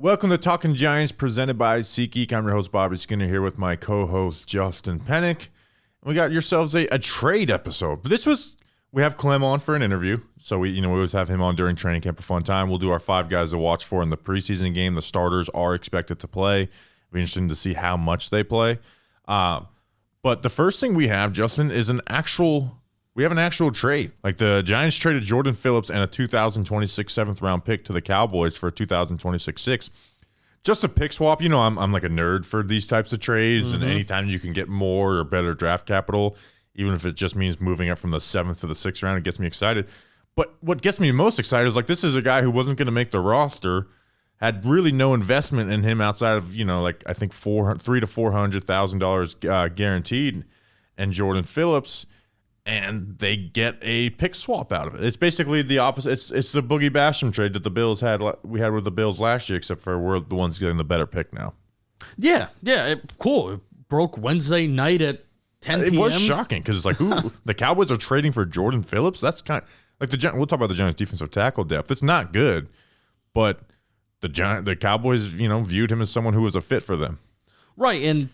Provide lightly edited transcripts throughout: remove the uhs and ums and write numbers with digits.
Welcome to Talking Giants, presented by SeatGeek. I'm your host, Bobby Skinner, here with my co-host, Justin Pennick. We got yourselves a trade episode. But we have Clem on for an interview. So we always have him on during training camp, a fun time. We'll do our 5 guys to watch for in the preseason game. The starters are expected to play. It'll be interesting to see how much they play. But the first thing we have, Justin, is an actual trade. Like the Giants traded Jordan Phillips and a 2026 7th-round pick to the Cowboys for a 2026 6th. Just a pick swap. I'm like a nerd for these types of trades, and anytime you can get more or better draft capital, even if it just means moving up from the 7th to the 6th round, it gets me excited. But what gets me most excited is this is a guy who wasn't going to make the roster, had really no investment in him outside of I think $300,000 to $400,000 guaranteed, and Jordan Phillips. And they get a pick swap out of it. It's basically the opposite. It's the Boogie Basham trade that the Bills had. We had with the Bills last year, except for we're the ones getting the better pick now. Yeah, cool. It broke Wednesday night at 10 p.m. It was shocking because it's who the Cowboys are trading for Jordan Phillips. That's kind of we'll talk about the Giants' defensive tackle depth. It's not good, but the Cowboys viewed him as someone who was a fit for them. Right, and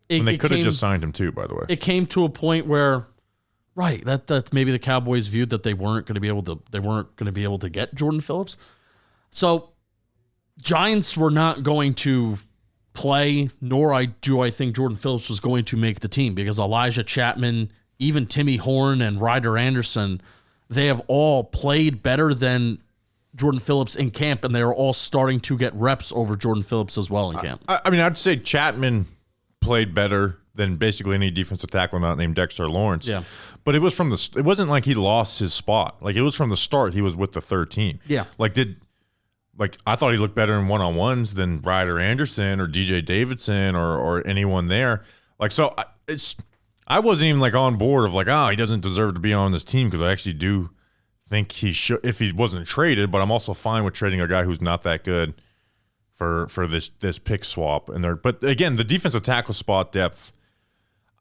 they could have just signed him too. By the way, it came to a point where. Right, that maybe the Cowboys viewed that they weren't going to be able to get Jordan Phillips. So Giants were not going to play, nor do I think Jordan Phillips was going to make the team, because Elijah Chapman, even Timmy Horn and Ryder Anderson, they have all played better than Jordan Phillips in camp, and they are all starting to get reps over Jordan Phillips as well in camp. I'd say Chapman played better than basically any defensive tackle not named Dexter Lawrence. Yeah. But it wasn't like he lost his spot. It was from the start he was with the third team. Yeah. I thought he looked better in one-on-ones than Ryder Anderson or DJ Davidson or anyone there. I wasn't even on board of he doesn't deserve to be on this team, because I actually do think he should if he wasn't traded, but I'm also fine with trading a guy who's not that good for this pick swap. But again, the defensive tackle spot depth,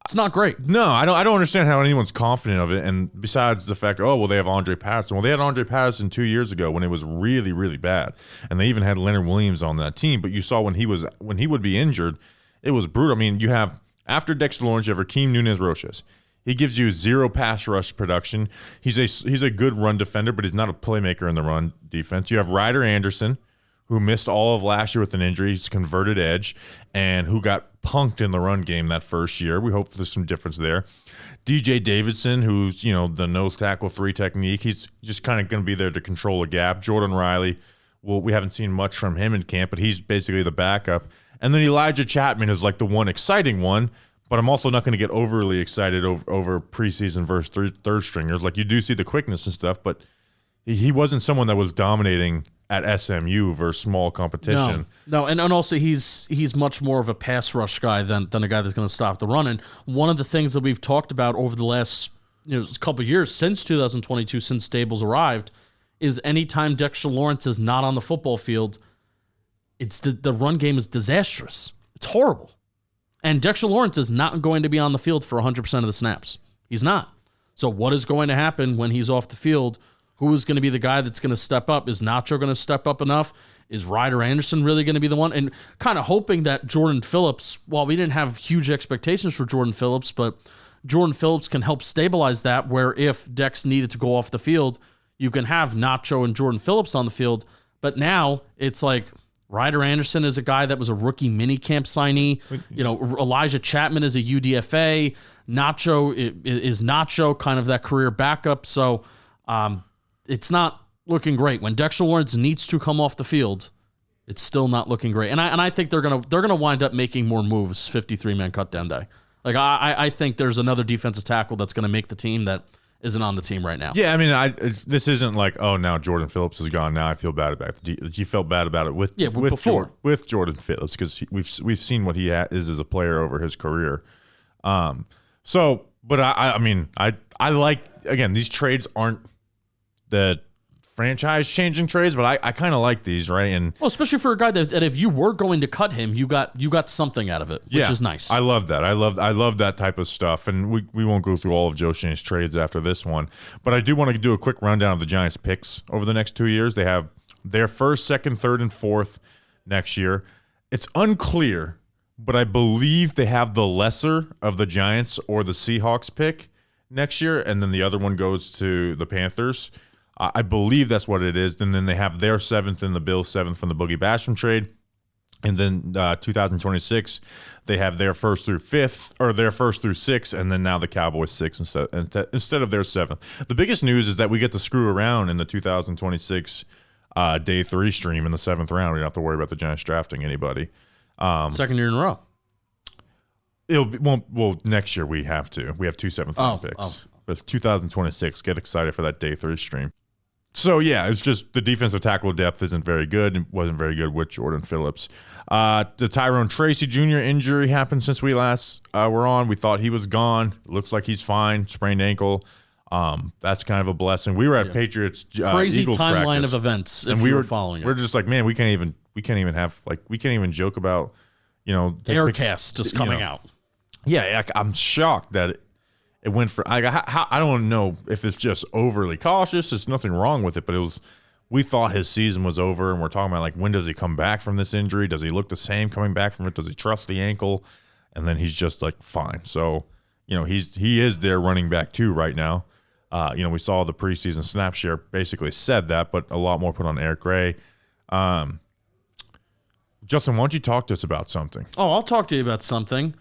it's not great. No, I don't understand how anyone's confident of it. And besides the fact, they have Andre Patterson. Well, they had Andre Patterson 2 years ago when it was really, really bad, and they even had Leonard Williams on that team. But you saw when he would be injured, it was brutal. You have after Dexter Lawrence, you have Rakeem Nunez-Roches. He gives you 0 pass rush production. He's a good run defender, but he's not a playmaker in the run defense. You have Ryder Anderson, who missed all of last year with an injury. He's converted edge, and who got punked in the run game that first year. We hope there's some difference there. DJ Davidson, who's, the nose tackle 3 technique. He's just kind of going to be there to control a gap. Jordan Riley, we haven't seen much from him in camp, but he's basically the backup. And then Elijah Chapman is the one exciting one, but I'm also not going to get overly excited over preseason versus third stringers. You do see the quickness and stuff, but he wasn't someone that was dominating at SMU versus small competition. No, and also he's much more of a pass rush guy than a guy that's going to stop the run. And one of the things that we've talked about over the last couple of years since 2022, since Stables arrived, is anytime Dexter Lawrence is not on the football field, the run game is disastrous. It's horrible. And Dexter Lawrence is not going to be on the field for 100% of the snaps. He's not. So what is going to happen when he's off the field? Who is going to be the guy that's going to step up? Is Nacho going to step up enough? Is Ryder Anderson really going to be the one? And kind of hoping that Jordan Phillips, well, we didn't have huge expectations for Jordan Phillips, but Jordan Phillips can help stabilize that, where if Dex needed to go off the field, you can have Nacho and Jordan Phillips on the field. But now it's Ryder Anderson is a guy that was a rookie minicamp signee. Elijah Chapman is a UDFA. Nacho is Nacho, kind of that career backup. So, it's not looking great. When Dexter Lawrence needs to come off the field, it's still not looking great. And I think they're gonna wind up making more moves 53-man cutdown day. I think there's another defensive tackle that's gonna make the team that isn't on the team right now. Yeah, this isn't now Jordan Phillips is gone. Now I feel bad about it. You felt bad about it with Jordan Phillips, because we've seen what he is as a player over his career. But I like, again, these trades aren't the franchise-changing trades, but I kind of like these, right? And especially for a guy that if you were going to cut him, you got something out of it, which is nice. I love that. I love that type of stuff, and we won't go through all of Joe Schoen's trades after this one, but I do want to do a quick rundown of the Giants' picks over the next 2 years. They have their first, second, third, and fourth next year. It's unclear, but I believe they have the lesser of the Giants or the Seahawks pick next year, and then the other one goes to the Panthers. I believe that's what it is. And then they have their 7th and the Bills' 7th from the Boogie Basham trade. And then 2026, they have their 1st through 5th, or their 1st through 6th, and then now the Cowboys 6th instead of their 7th. The biggest news is that we get to screw around in the 2026 day 3 stream in the 7th round. We don't have to worry about the Giants drafting anybody. Second year in a row. Well, next year we have to. We have 2 7th round picks. But 2026, get excited for that day 3 stream. So, yeah, it's just the defensive tackle depth isn't very good. It wasn't very good with Jordan Phillips. The Tyrone Tracy Jr. injury happened since we last were on. We thought he was gone. Looks like he's fine. Sprained ankle. That's kind of a blessing. We were at Patriots crazy Eagles timeline practice, of events. and we were following it. We're just like, man, we can't even joke about, Aircast just coming out. Yeah, I'm shocked that it went for. I don't know if it's just overly cautious. There's nothing wrong with it, but it was. We thought his season was over, and we're talking about like, when does he come back from this injury? Does he look the same coming back from it? Does he trust the ankle? And then he's just like fine. So he is their running back too right now. We saw the preseason snap share basically said that, but a lot more put on Eric Gray. Justin, why don't you talk to us about something? Oh, I'll talk to you about something,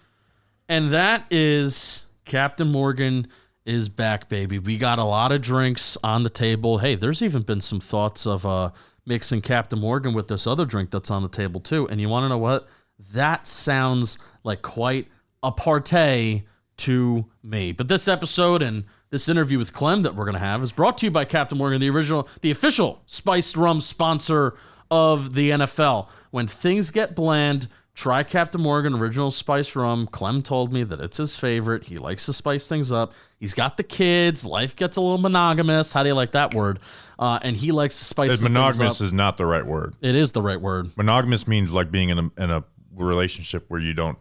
and that is Captain Morgan is back, baby. We got a lot of drinks on the table. Hey, there's even been some thoughts of mixing Captain Morgan with this other drink that's on the table too. And you want to know what? That sounds like quite a partay to me. But this episode and this interview with Clem that we're going to have is brought to you by Captain Morgan, the official spiced rum sponsor of the NFL. When things get bland, try Captain Morgan Original Spice Rum. Clem told me that it's his favorite. He likes to spice things up. He's got the kids. Life gets a little monogamous. How do you like that word? And he likes to spice things up. Monogamous is not the right word. It is the right word. Monogamous means like being in a relationship where you don't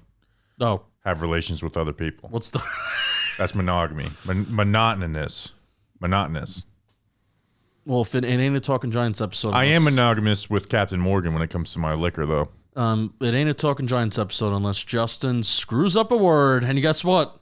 have relations with other people. What's the... That's monogamy. Monotonous. Well, if it ain't a Talking Giants episode... I am monogamous with Captain Morgan when it comes to my liquor, though. It ain't a Talking Giants episode unless Justin screws up a word. And guess what?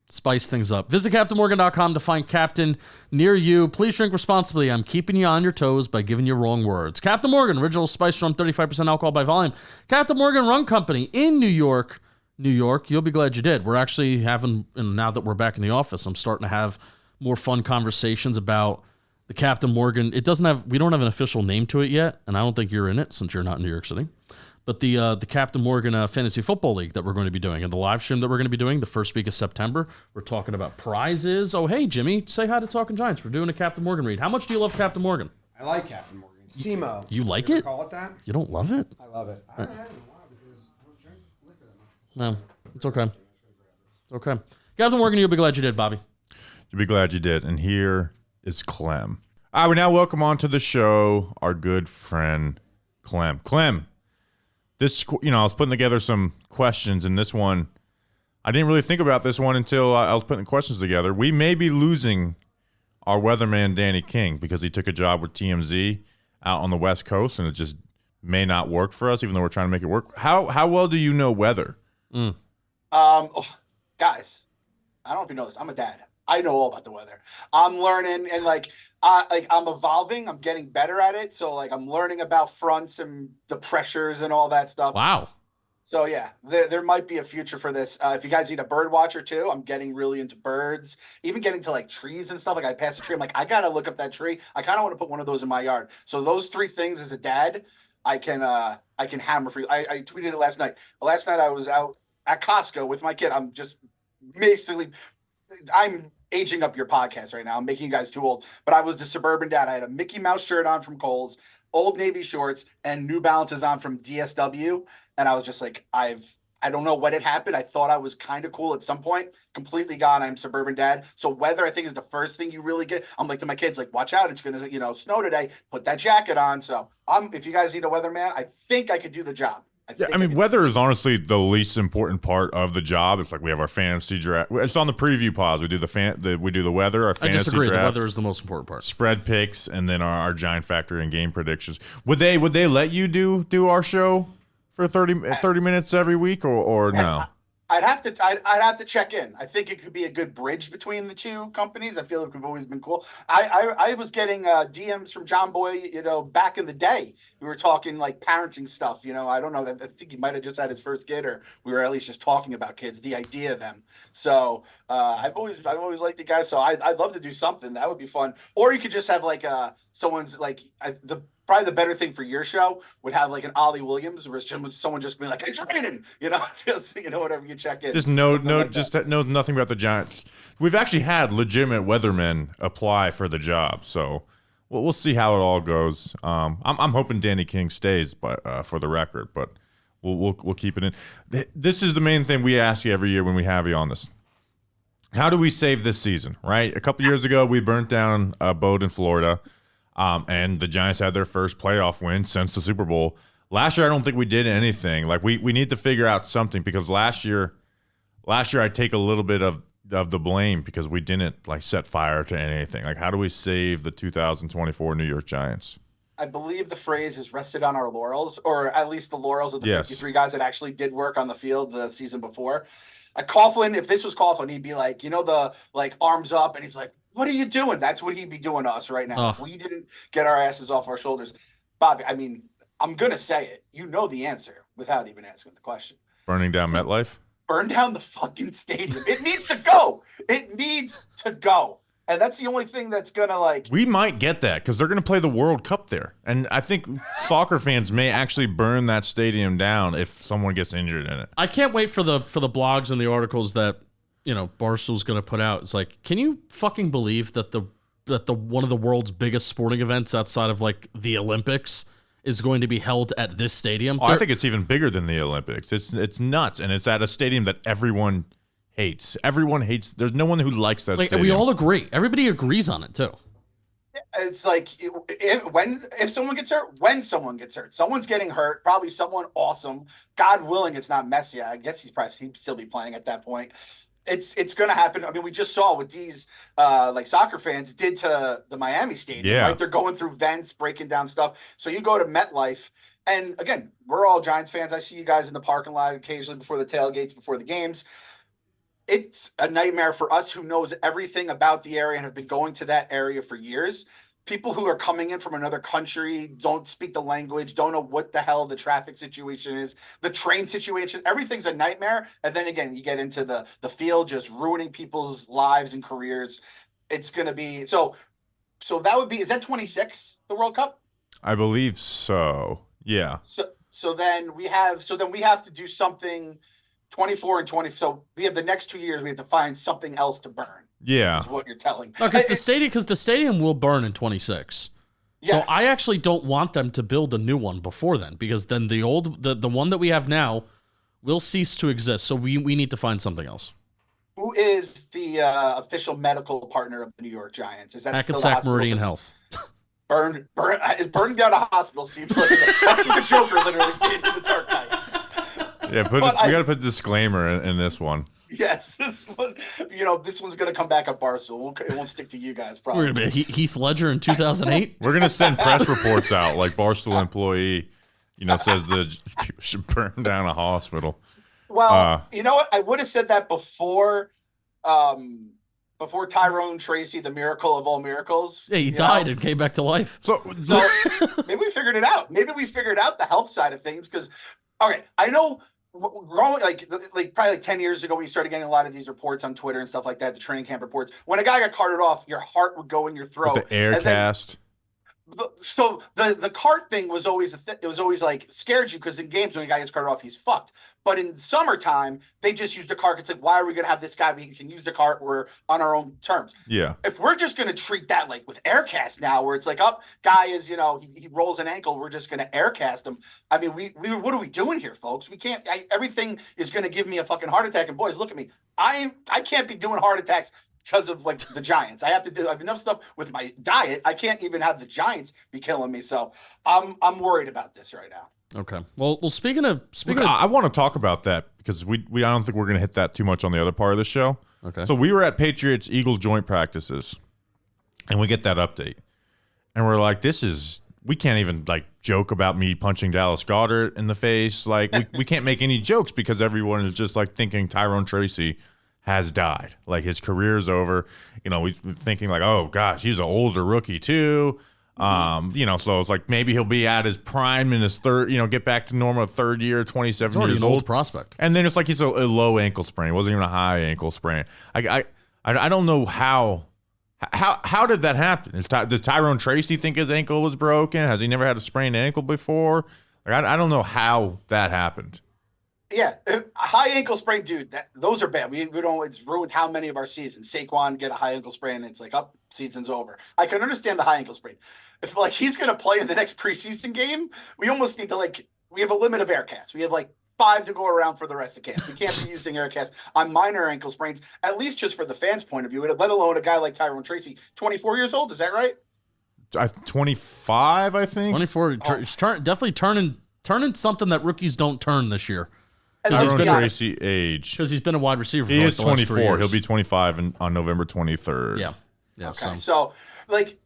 Spice things up. Visit CaptainMorgan.com to find Captain near you. Please drink responsibly. I'm keeping you on your toes by giving you wrong words. Captain Morgan, original spice rum, 35% alcohol by volume. Captain Morgan Rum Company in New York. You'll be glad you did. We're actually having, and now that we're back in the office, I'm starting to have more fun conversations about the Captain Morgan. We don't have an official name to it yet, and I don't think you're in it since you're not in New York City. But the Captain Morgan Fantasy Football League that we're going to be doing, and the live stream that we're going to be doing the first week of September, we're talking about prizes. Oh, hey, Jimmy, say hi to Talking Giants. We're doing a Captain Morgan read. How much do you love Captain Morgan? I like Captain Morgan. SEMO. You like you it? Call it that? You don't love it? I love it. I haven't had it in a while because I don't drink liquor that much. No, it's okay. Okay. Captain Morgan, you'll be glad you did, Bobby. You'll be glad you did. And here is Clem. I would now welcome onto the show our good friend, Clem. Clem. This, I was putting together some questions, and this one, I didn't really think about this one until I was putting questions together. We may be losing our weatherman, Danny King, because he took a job with TMZ out on the West Coast, and it just may not work for us, even though we're trying to make it work. How well do you know weather? Guys, I don't know if you know this. I'm a dad. I know all about the weather. I'm learning, and I'm evolving. I'm getting better at it. So I'm learning about fronts and the pressures and all that stuff. Wow. So yeah, there might be a future for this. If you guys need a bird watcher too, I'm getting really into birds, even getting to trees and stuff. I pass a tree, I'm like, I gotta look up that tree. I kind of want to put one of those in my yard. So those 3 things as a dad, I can hammer for you. I tweeted it last night. Last night I was out at Costco with my kid. I'm aging up your podcast right now. I'm making you guys too old. But I was the suburban dad. I had a Mickey Mouse shirt on from Kohl's, Old Navy shorts, and New Balances on from DSW. And I was just like, I don't know what had happened. I thought I was kind of cool at some point. Completely gone. I'm suburban dad. So weather, I think, is the first thing you really get. I'm like to my kids, watch out. It's going to, snow today. Put that jacket on. So if you guys need a weatherman, I think I could do the job. I mean, weather is honestly the least important part of the job. It's like we have our fantasy draft. It's on the preview pods. We do the weather, our fantasy I disagree. draft, The weather is the most important part. spread picks, and then our giant factor and game predictions. Would they let you do our show for 30 minutes every week or no? I'd have to check in. I think it could be a good bridge between the two companies. I feel like we've always been cool. I was getting DMs from John Boy, back in the day. We were talking like parenting stuff. I don't know. I think he might have just had his first kid, or we were at least just talking about kids, the idea of them. So I've always liked the guys. So I'd love to do something that would be fun. Or you could just have like someone's like probably the better thing for your show would have like an Ollie Williams, where someone just be like, "Hey, Jordan," just whatever you check in. Just knows nothing about the Giants. We've actually had legitimate weathermen apply for the job, so we'll see how it all goes. I'm hoping Danny King stays, but for the record, but we'll keep it in. This is the main thing we ask you every year when we have you on this. How do we save this season? Right, a couple years ago we burnt down a boat in Florida. And the Giants had their first playoff win since the Super Bowl. Last year, I don't think we did anything. Like we need to figure out something, because last year I take a little bit of the blame because we didn't like set fire to anything. Like, how do we save the 2024 New York Giants? I believe the phrase is rested on our laurels, or at least the laurels of the 53 guys that actually did work on the field the season before. Coughlin, if this was Coughlin, he'd be like, the like arms up, and he's like, "What are you doing?" That's what he'd be doing to us right now. We didn't get our asses off our shoulders. Bobby, I mean, I'm going to say it. You know the answer without even asking the question. Burning down MetLife? Burn down the fucking stadium. It needs to go. It needs to go. And that's the only thing that's going to We might get that because they're going to play the World Cup there. And I think soccer fans may actually burn that stadium down if someone gets injured in it. I can't wait for the blogs and the articles that Barstool's going to put out. It's like, can you fucking believe that the one of the world's biggest sporting events outside of like the Olympics is going to be held at this stadium? I think it's even bigger than the Olympics. It's nuts, and it's at a stadium that everyone hates. Everyone hates. There's no one who likes that stadium. We all agree. Everybody agrees on it too. It's like if someone gets hurt, when someone gets hurt, someone's getting hurt, probably someone awesome. God willing, it's not Messi. I guess he'd still be playing at that point. It's going to happen. I mean, we just saw what these soccer fans did to the Miami Stadium. Yeah. Right? They're going through vents, breaking down stuff. So you go to MetLife, and again, we're all Giants fans. I see you guys in the parking lot occasionally before the tailgates, before the games. It's a nightmare for us who knows everything about the area and have been going to that area for years. People who are coming in from another country, don't speak the language, don't know what the hell the traffic situation is, the train situation, everything's a nightmare. And then again, you get into the field just ruining people's lives and careers. It's going to be so that would be, is that 26, the World Cup? I believe so. Yeah. So then we have to do something 24 and 20. So we have the next 2 years, we have to find something else to burn. Yeah. Is what you're telling me. Because the stadium will burn in 26. Yes. So I actually don't want them to build a new one before then, because then the one that we have now will cease to exist. So we need to find something else. Who is the official medical partner of the New York Giants? Is that Hackensack Meridian Health? Burning down a hospital seems like that's what the Joker literally did in the Dark Knight. Yeah, we got to put a disclaimer in this one. Yes, this one's going to come back at Barstool. It won't stick to you guys, probably. We're going to be Heath Ledger in 2008. We're going to send press reports out like Barstool employee, says the people should burn down a hospital. Well, you know what? I would have said that before Tyrone Tracy, the miracle of all miracles. Yeah, he died and came back to life. So maybe we figured it out. Maybe we figured out the health side of things because, okay, I know. Growing like probably 10 years ago when you started getting a lot of these reports on Twitter and stuff like that, the training camp reports, when a guy got carted off, your heart would go in your throat. With the air cast. So the cart thing was always it was always like scared you because in games when a guy gets carted off, he's fucked. But in summertime, they just use the cart. It's like, why are we gonna have this guy? We can use the cart. We're on our own terms. Yeah. If we're just gonna treat that like with air cast now, where it's like, guy is he rolls an ankle, we're just gonna air cast him. I mean, we what are we doing here, folks? We can't. Everything is gonna give me a fucking heart attack. And boys, look at me. I can't be doing heart attacks because of like the Giants. I have enough stuff with my diet. I can't even have the Giants be killing me. So I'm worried about this right now. Okay. Well, speaking of, I want to talk about that because I don't think we're going to hit that too much on the other part of the show. Okay. So we were at Patriots Eagles joint practices, and we get that update, and we're like, we can't even like joke about me punching Dallas Goedert in the face. Like we can't make any jokes because everyone is just like thinking Tyrone Tracy has died. Like his career's over. You know, we're thinking like, oh gosh, he's an older rookie too. You know, so it's like maybe he'll be at his prime in his third, get back to normal third year, 27 years an old. old prospect. And then it's like he's a low ankle sprain. It wasn't even a high ankle sprain. I don't know how did that happen? Does Tyrone Tracy think his ankle was broken? Has he never had a sprained ankle before? Like I don't know how that happened. Yeah, a high ankle sprain, dude. Those are bad. We don't. It's ruined how many of our seasons. Saquon get a high ankle sprain, and it's like, up, season's over. I can understand the high ankle sprain. If like he's gonna play in the next preseason game, we almost need to we have a limit of air casts. We have like 5 to go around for the rest of camp. We can't be using air casts on minor ankle sprains, at least just for the fans' point of view. Let alone a guy like Tyrone Tracy, 24 years old. Is that right? 25, I think. 24. He's definitely turning something that rookies don't turn this year. Tyrone Tracy age. Because he's been a wide receiver for he like is the last 3 24. years. He'll be 25 on November 23rd. Yeah. Okay. So, like,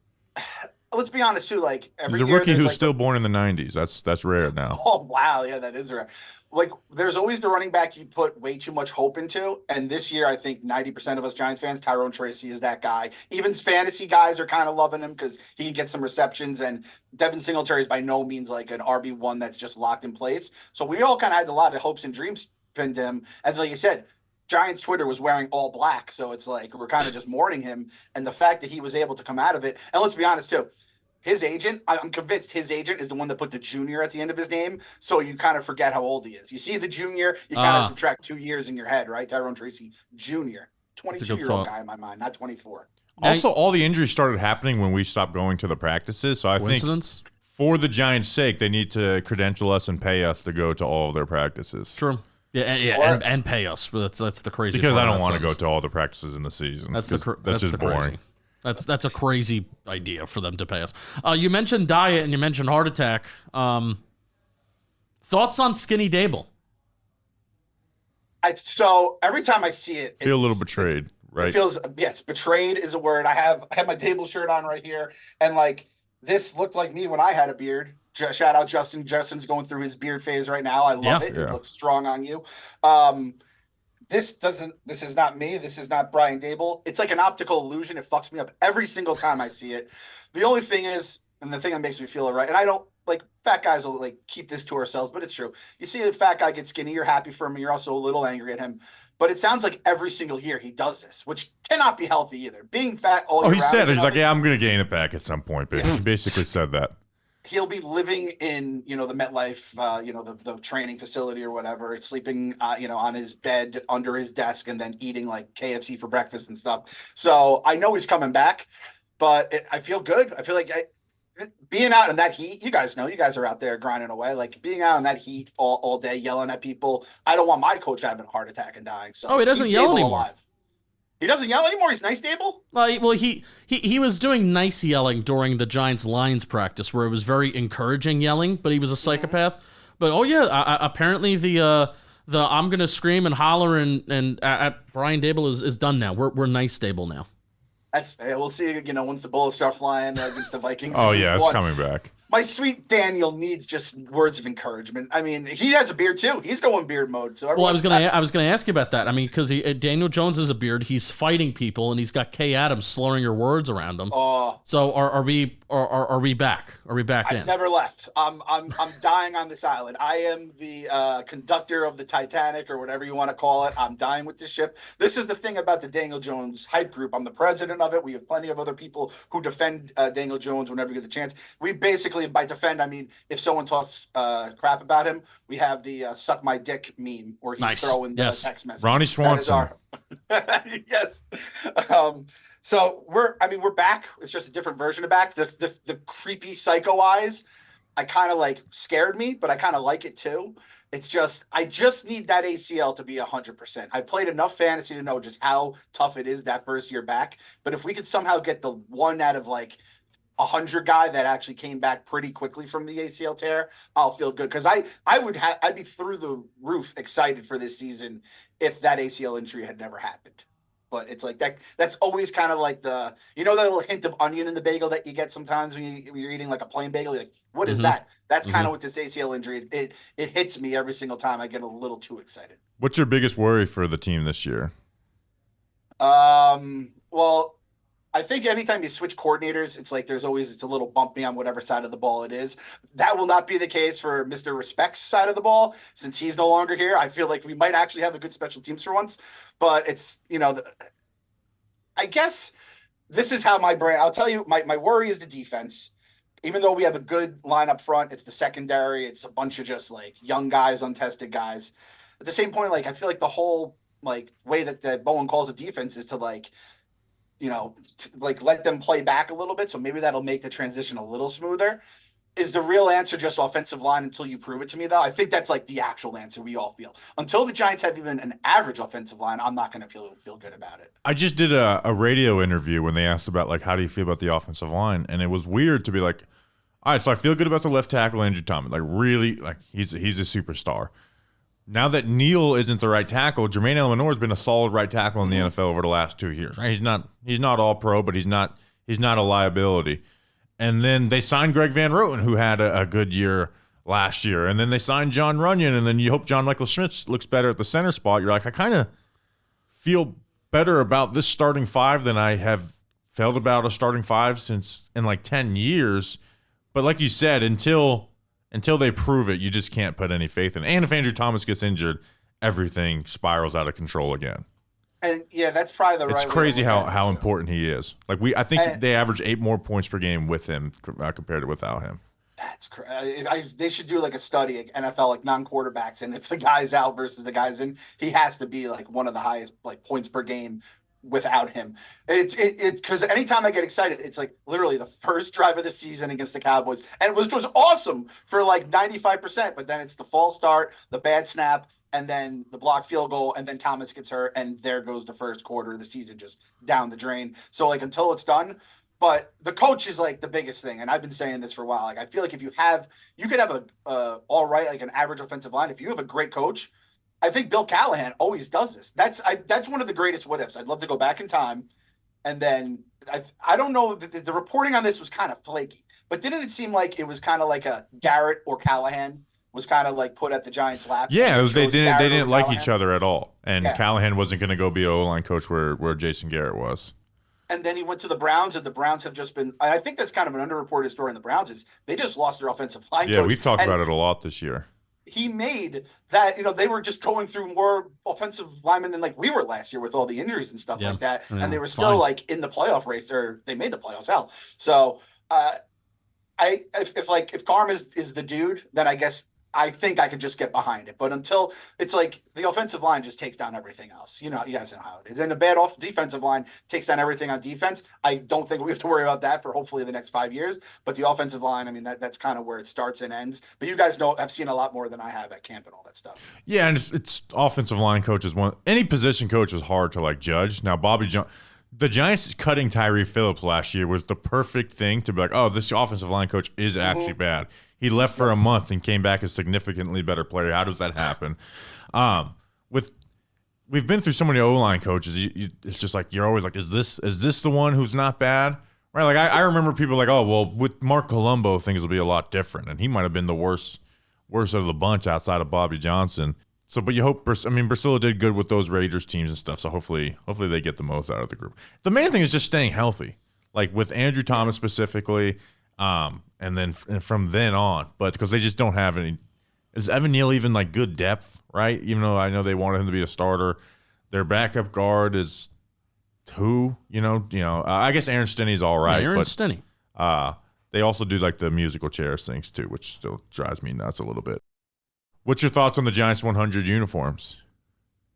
let's be honest too. Like every the year, rookie who's like, still born in the 90s. That's rare now. Oh wow, yeah, that is rare. Like, there's always the running back you put way too much hope into, and this year I think 90% of us Giants fans, Tyrone Tracy is that guy. Even fantasy guys are kind of loving him because he can get some receptions, and Devin Singletary is by no means like an RB1 that's just locked in place. So we all kind of had a lot of hopes and dreams pinned him, and like you said, Giants Twitter was wearing all black, so it's like we're kind of just mourning him, and the fact that he was able to come out of it. And let's be honest too, his agent, I'm convinced his agent is the one that put the junior at the end of his name, so you kind of forget how old he is. You see the junior, you kind of subtract 2 years in your head, right? Tyrone Tracy Jr., 22-year-old guy in my mind, not 24. Also, all the injuries started happening when we stopped going to the practices, so I think for the Giants' sake, they need to credential us and pay us to go to all of their practices. True. Yeah, and pay us. That's the crazy. Because part I don't want to go to all the practices in the season. That's just boring. That's a crazy idea for them to pay us. You mentioned diet and you mentioned heart attack. Thoughts on Skinny Dable? So every time I see it, feel a little betrayed, right? It feels, yes, betrayed is a word. I have my Dable shirt on right here, and like this looked like me when I had a beard. Shout out Justin. Justin's going through his beard phase right now. I love it. Yeah. It looks strong on you. This is not me. This is not Brian Dable. It's like an optical illusion. It fucks me up every single time I see it. The only thing is, and the thing that makes me feel it right, and I don't like fat guys will like keep this to ourselves, but it's true. You see a fat guy get skinny, you're happy for him, and you're also a little angry at him. But it sounds like every single year he does this, which cannot be healthy either. Being fat all year he round, said he's like, yeah, I'm going to gain it back at some point. But he basically said that. He'll be living in, the MetLife, the training facility or whatever, sleeping, on his bed under his desk and then eating like KFC for breakfast and stuff. So I know he's coming back, but I feel good. I feel like being out in that heat, you guys are out there grinding away, like being out in that heat all day, yelling at people. I don't want my coach having a heart attack and dying. So he doesn't yell anymore. Alive. He doesn't yell anymore. He's nice, Dable. Well, he was doing nice yelling during the Giants Lions practice, where it was very encouraging yelling, but he was a psychopath. But apparently the I'm gonna scream and holler and at Brian Dable is done now. We're nice Dable now. We'll see. Once the bullets start flying against the Vikings. Oh yeah, it's coming back. My sweet Daniel needs just words of encouragement. I mean, he has a beard too. He's going beard mode. So I was gonna ask you about that. I mean, because Daniel Jones has a beard. He's fighting people, and he's got Kay Adams slurring your words around him. So are we back? Are we back in? I've never left. I'm dying on this island. I am the conductor of the Titanic or whatever you want to call it. I'm dying with this ship. This is the thing about the Daniel Jones hype group. I'm the president of it. We have plenty of other people who defend Daniel Jones whenever we get the chance. We basically, by defend, I mean if someone talks crap about him, we have the suck my dick meme where he's throwing the text message. Ronnie Swanson. Yes. So we're back. It's just a different version of back. The creepy psycho eyes, I kind of like scared me, but I kind of like it too. It's just, I just need that ACL to be 100%. I played enough fantasy to know just how tough it is that first year back. But if we could somehow get the 1 out of like 100 guy that actually came back pretty quickly from the ACL tear, I'll feel good because I'd be through the roof excited for this season if that ACL injury had never happened. But it's like that's always kind of like the that little hint of onion in the bagel that you get sometimes when you're eating like a plain bagel. You're like, what is that? That's kind of what this ACL injury. It hits me every single time. I get a little too excited. What's your biggest worry for the team this year? Well, I think anytime you switch coordinators, it's like it's a little bumpy on whatever side of the ball it is. That will not be the case for Mr. Respect's side of the ball since he's no longer here. I feel like we might actually have a good special teams for once, but it's I guess this is how my brain. I'll tell you, my worry is the defense. Even though we have a good line up front, it's the secondary. It's a bunch of just like young guys, untested guys. At the same point, like I feel like the whole way that Bowen calls a defense is to let them play back a little bit. So maybe that'll make the transition a little smoother. Is the real answer just offensive line until you prove it to me, though? I think that's like the actual answer we all feel. Until the Giants have even an average offensive line, I'm not going to feel good about it. I just did a radio interview when they asked about how do you feel about the offensive line, and it was weird to be like, all right, so I feel good about the left tackle, Andrew Thomas. Really, he's a superstar. Now that Neal isn't the right tackle, Jermaine Eleanor has been a solid right tackle in the NFL over the last 2 years. Right? He's not all pro, but he's not a liability. And then they signed Greg Van Roten, who had a good year last year. And then they signed John Runyon, and then you hope John Michael Schmitz looks better at the center spot. You're like, I kind of feel better about this starting five than I have felt about a starting five since in 10 years. But like you said, until they prove it, you just can't put any faith in it. And if Andrew Thomas gets injured, everything spirals out of control again. And yeah, that's probably the right. It's crazy how important he is. I think they average 8 more points per game with him compared to without him. That's crazy. They should do a study, NFL non-quarterbacks, and if the guy's out versus the guy's in, he has to be one of the highest points per game without him. Because anytime I get excited, it's literally the first drive of the season against the Cowboys, and it was awesome for 95%, but then it's the false start, the bad snap, and then the blocked field goal, and then Thomas gets hurt, and there goes the first quarter of the season just down the drain. So until it's done. But the coach is the biggest thing, and I've been saying this for a while. I feel like if you could have a all right, an average offensive line. If you have a great coach, I think Bill Callahan always does this. That's one of the greatest what ifs. I'd love to go back in time, and then I don't know. The reporting on this was kind of flaky, but didn't it seem like it was kind of like a Garrett or Callahan was kind of put at the Giants' lap? Yeah, they didn't like Callahan. Each other at all, and Callahan wasn't going to go be an O-line coach where Jason Garrett was. And then he went to the Browns, and the Browns have just been. I think that's kind of an underreported story in the Browns is they just lost their offensive line. Yeah, coach. We've talked about it a lot this year. He made that, they were just going through more offensive linemen than we were last year with all the injuries and stuff like that. Yeah, and they were still in the playoff race, or they made the playoffs. Hell. So if Carm is the dude, then I guess I think I could just get behind it. But until it's the offensive line just takes down everything else. You guys know how it is. And a bad defensive line takes down everything on defense. I don't think we have to worry about that for hopefully the next 5 years. But the offensive line, I mean, that's kind of where it starts and ends. But you guys have seen a lot more than I have at camp and all that stuff. Yeah, and it's offensive line coaches. Any position coach is hard to judge. Now, the Giants cutting Tyree Phillips last year was the perfect thing to be oh, this offensive line coach is actually bad. He left for a month and came back a significantly better player. How does that happen? We've been through so many O-line coaches. It's just you're always is this the one who's not bad? Right? I remember people oh, well, with Mark Colombo, things will be a lot different, and he might have been the worst of the bunch outside of Bobby Johnson. So, but you hope. Brasilla did good with those Raiders teams and stuff. So hopefully they get the most out of the group. The main thing is just staying healthy, with Andrew Thomas specifically. And then from then on, but because they just don't have any. Is Evan Neal even good depth, right? Even though I know they wanted him to be a starter, their backup guard is who? I guess Aaron Stinney's all right. Yeah, Aaron Stinney. They also do the musical chairs things too, which still drives me nuts a little bit. What's your thoughts on the Giants 100 uniforms?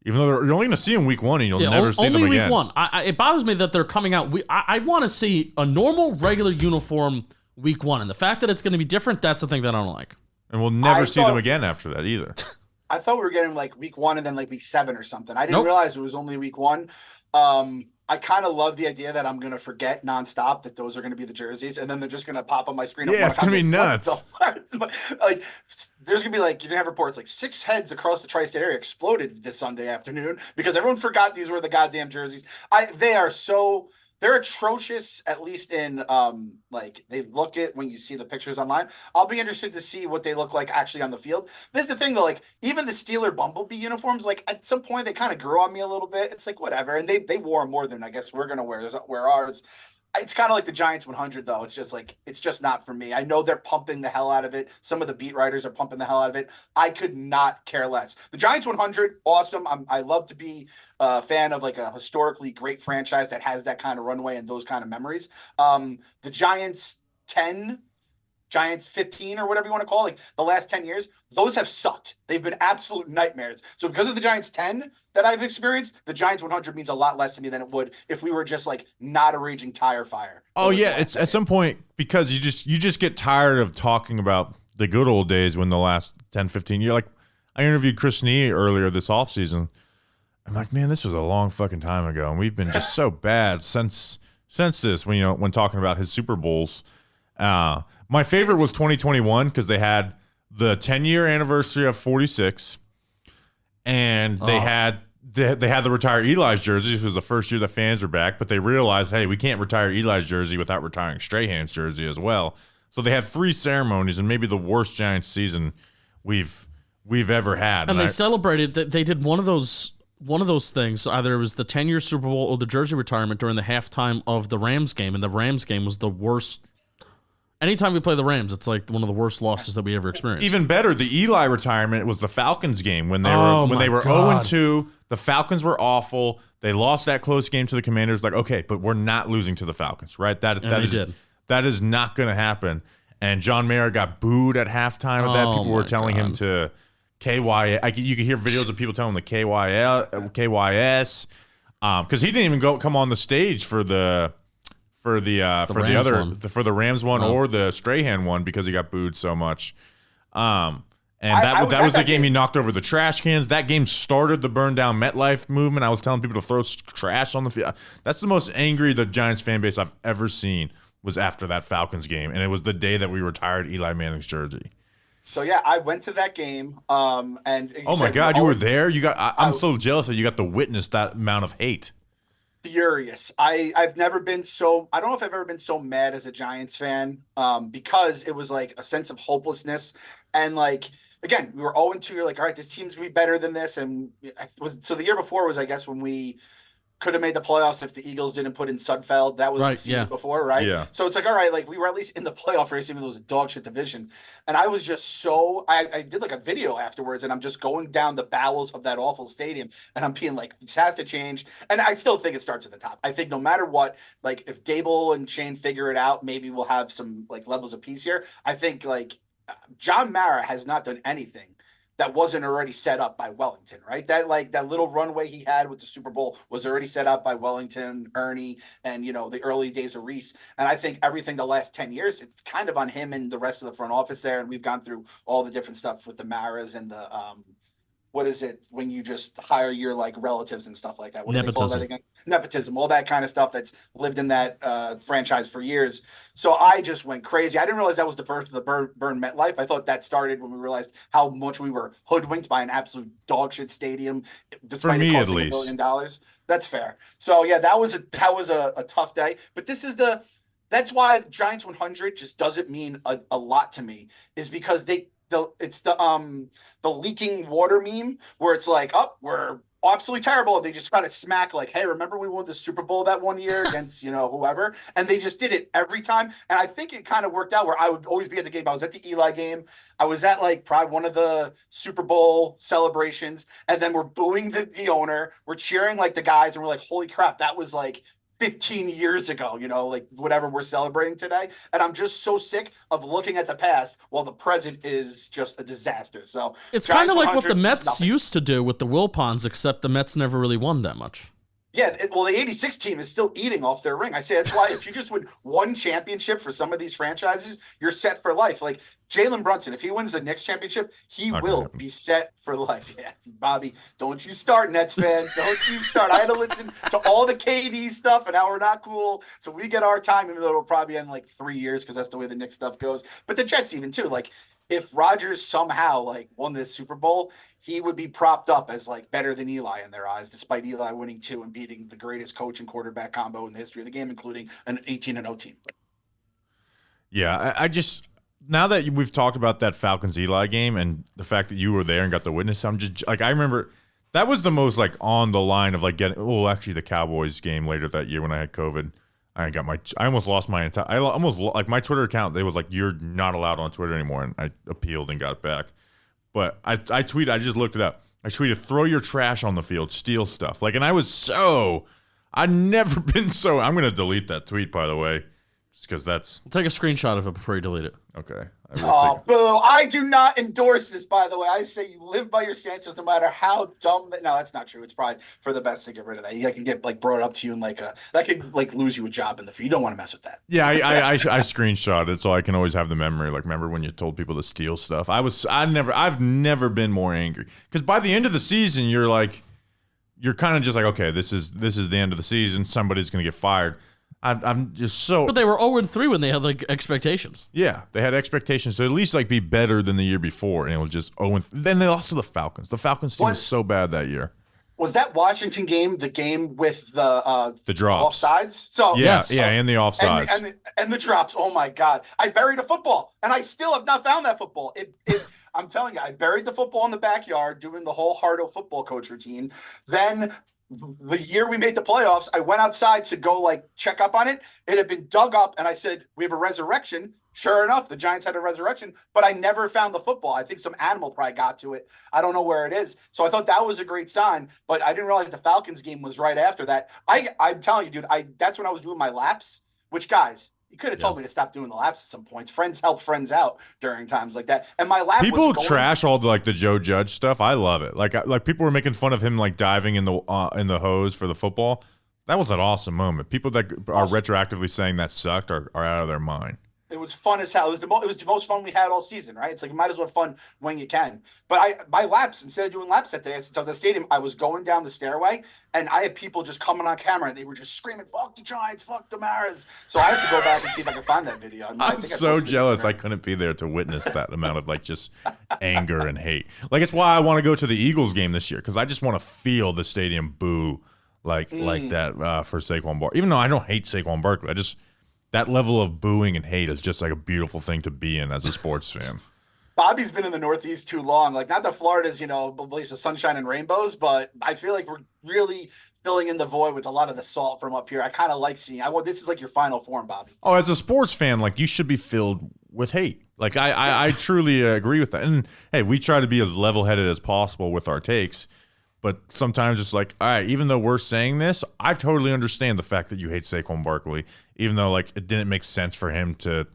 Even though you're only going to see them week 1 and you'll never see them again. Only week 1. It bothers me that they're coming out. I want to see a normal, regular uniform week 1. And the fact that it's going to be different, that's the thing that I don't like. And we'll never see them again after that either. I thought we were getting week 1 and then week 7 or something. I didn't realize it was only week 1. I kind of love the idea that I'm going to forget nonstop that those are going to be the jerseys, and then they're just going to pop on my screen. Yeah, it's going to be nuts. Like, there's going to be like, you're going to have reports like 6 heads across the tri-state area exploded this Sunday afternoon because everyone forgot these were the goddamn jerseys. They're atrocious, at least in like they look it when you see the pictures online. I'll be interested to see what they look like actually on the field. This is the thing though, like even the Steeler Bumblebee uniforms, like at some point they kind of grew on me a little bit. It's like whatever, and they wore them more than I guess we're gonna wear ours. It's kind of like the Giants 100 though. It's just not for me. I know they're pumping the hell out of it. Some of the beat writers are pumping the hell out of it. I could not care less. The Giants 100, awesome. I love to be a fan of like a historically great franchise that has that kind of runway and those kind of memories. The Giants 10, Giants 15 or whatever you want to call it, like the last 10 years, those have sucked. They've been absolute nightmares. So because of the Giants 10 that I've experienced, the Giants 100 means a lot less to me than it would if we were just like not a raging tire fire. Oh yeah, it's at some point because you just get tired of talking about the good old days when the last 10, 15 years. Like I interviewed Chris Nee earlier this offseason. I'm like, man, this was a long fucking time ago, and we've been just so bad since this. When talking about his Super Bowls. My favorite was 2021 because they had the 10-year anniversary of 46, and they had the retire Eli's jersey. This was the first year the fans were back, but they realized, hey, we can't retire Eli's jersey without retiring Strahan's jersey as well. So they had 3 ceremonies, and maybe the worst Giants season we've ever had. And they celebrated that they did one of those things. Either it was the 10-year Super Bowl or the jersey retirement during the halftime of the Rams game, and the Rams game was the worst. Anytime we play the Rams, it's like one of the worst losses that we ever experienced. Even better, the Eli retirement was the Falcons game when they were 0-2. The Falcons were awful. They lost that close game to the Commanders. Like, okay, but we're not losing to the Falcons, right? That is not going to happen. And John Mayer got booed at halftime of that. People were telling him to KY. You could hear videos of people telling him the KYS because he didn't even come on the stage for the Rams one or the Strahan one because he got booed so much. And that was the game he knocked over the trash cans. That game started the burn down MetLife movement. I was telling people to throw trash on the field. That's the most angry the Giants fan base I've ever seen was after that Falcons game, and it was the day that we retired Eli Manning's jersey. So yeah, I went to that game. And oh my God, you were there. I'm so jealous that you got to witness that amount of hate. Furious. I've never been so, I don't know if I've ever been so mad as a Giants fan, because it was like a sense of hopelessness. And like, again, we were 0-2. You're like, all right, this team's gonna be better than this. And so the year before was, I guess, when we could have made the playoffs if the Eagles didn't put in Sudfeld. That was the season before, right? Yeah. So it's like, all right, like we were at least in the playoff race, even though it was a dog shit division. And I was just so, I did like a video afterwards, and I'm just going down the bowels of that awful stadium, and I'm being like, this has to change. And I still think it starts at the top. I think no matter what, like if Dable and Shane figure it out, maybe we'll have some like levels of peace here. I think like John Mara has not done anything that wasn't already set up by Wellington, right? That little runway he had with the Super Bowl was already set up by Wellington, Ernie, and the early days of Reese. And I think everything the last 10 years, it's kind of on him and the rest of the front office there. And we've gone through all the different stuff with the Maras and the what is it when you just hire your like relatives and stuff like that? What do they call that again? Nepotism, all that kind of stuff that's lived in that franchise for years. So I just went crazy. I didn't realize that was the birth of the burn MetLife. I thought that started when we realized how much we were hoodwinked by an absolute dog shit stadium, despite it costing $1 billion. That's fair. So yeah, that was a tough day. But that's why Giants 100 just doesn't mean a lot to me, is because it's the leaking water meme where it's like, oh, we're absolutely terrible. And they just kind of smack like, hey, remember we won the Super Bowl that one year against, whoever. And they just did it every time. And I think it kind of worked out where I would always be at the game. I was at the Eli game. I was at like probably one of the Super Bowl celebrations. And then we're booing the owner. We're cheering like the guys. And we're like, holy crap, that was like 15 years ago, like whatever we're celebrating today. And I'm just so sick of looking at the past while the present is just a disaster. So it's kind of like what the Mets used to do with the Wilpons, except the Mets never really won that much. Yeah, well, the '86 team is still eating off their ring. I say that's why if you just win one championship for some of these franchises, you're set for life. Like Jalen Brunson, if he wins the Knicks championship, he Not gonna will happen. be set for life. Yeah, Bobby, don't you start, Nets fan. Don't you start. I had to listen to all the KD stuff and how we're not cool. So we get our time, even though it'll probably end like 3 years because that's the way the Knicks stuff goes. But the Jets even too. Like if Rodgers somehow like won this Super Bowl, he would be propped up as like better than Eli in their eyes, despite Eli winning 2 and beating the greatest coach and quarterback combo in the history of the game, including an 18-0 team. Yeah, I just now that we've talked about that Falcons Eli game and the fact that you were there and got to witness, I'm just like I remember that was the most like on the line of like getting. Well, actually, the Cowboys game later that year when I had COVID. I almost lost my entire. I almost like my Twitter account. They was like, "You're not allowed on Twitter anymore," and I appealed and got it back. But I tweeted. I just looked it up. I tweeted, "Throw your trash on the field, steal stuff." Like, and I was so. I'd never been so. I'm gonna delete that tweet, by the way, just because that's Take a screenshot of it before you delete it. okay. Oh, boo. I do not endorse this, by the way. I say you live by your stances no matter how dumb that. No, that's not true. It's probably for the best to get rid of that. You can get like brought up to you and like that could like lose you a job in the future. You don't want to mess with that. Yeah, I screenshot it so I can always have the memory. Like, remember when you told people to steal stuff? I've never been more angry because by the end of the season, you're kind of just like, okay, this is the end of the season. Somebody's gonna get fired. I'm just so. But they were 0-3 when they had like expectations. Yeah, they had expectations to at least like be better than the year before, and it was just then they lost to the Falcons. The Falcons team was so bad that year. Was that Washington game the game with the drops, offsides? So yeah, and the offsides and the drops. Oh my God! I buried a football, and I still have not found that football. I'm telling you, I buried the football in the backyard doing the whole Hardo football coach routine. Then the year we made the playoffs, I went outside to go like check up on it. It had been dug up, and I said, "We have a resurrection." Sure enough, the Giants had a resurrection, but I never found the football. I think some animal probably got to it. I don't know where it is. So I thought that was a great sign, but I didn't realize the Falcons game was right after that. I'm telling you, dude, that's when I was doing my laps, which, guys, you could have told me to stop doing the laps at some points. Friends help friends out during times like that. And my lap people trash all the, like the Joe Judge stuff. I love it. Like people were making fun of him like diving in the hose for the football. That was an awesome moment. People that are retroactively saying that sucked are out of their mind. It was fun as hell. It was the most fun we had all season, right? It's like you might as well have fun when you can. But my laps, instead of doing laps that day, since I was at the stadium, I was going down the stairway, and I had people just coming on camera, and they were just screaming, "Fuck the Giants, fuck the Maras." So I have to go back and see if I can find that video. I'm so jealous I couldn't be there to witness that amount of like just anger and hate. Like it's why I want to go to the Eagles game this year because I just want to feel the stadium boo like that for Saquon Barkley. Even though I don't hate Saquon Barkley, that level of booing and hate is just like a beautiful thing to be in as a sports fan. Bobby's been in the Northeast too long. Like, not that Florida's, a place of sunshine and rainbows, but I feel like we're really filling in the void with a lot of the salt from up here. I kind of like seeing. This is like your final form, Bobby. Oh, as a sports fan, like you should be filled with hate. Like I truly agree with that. And hey, we try to be as level-headed as possible with our takes. But sometimes it's like, all right, even though we're saying this, I totally understand the fact that you hate Saquon Barkley, even though like it didn't make sense for him to,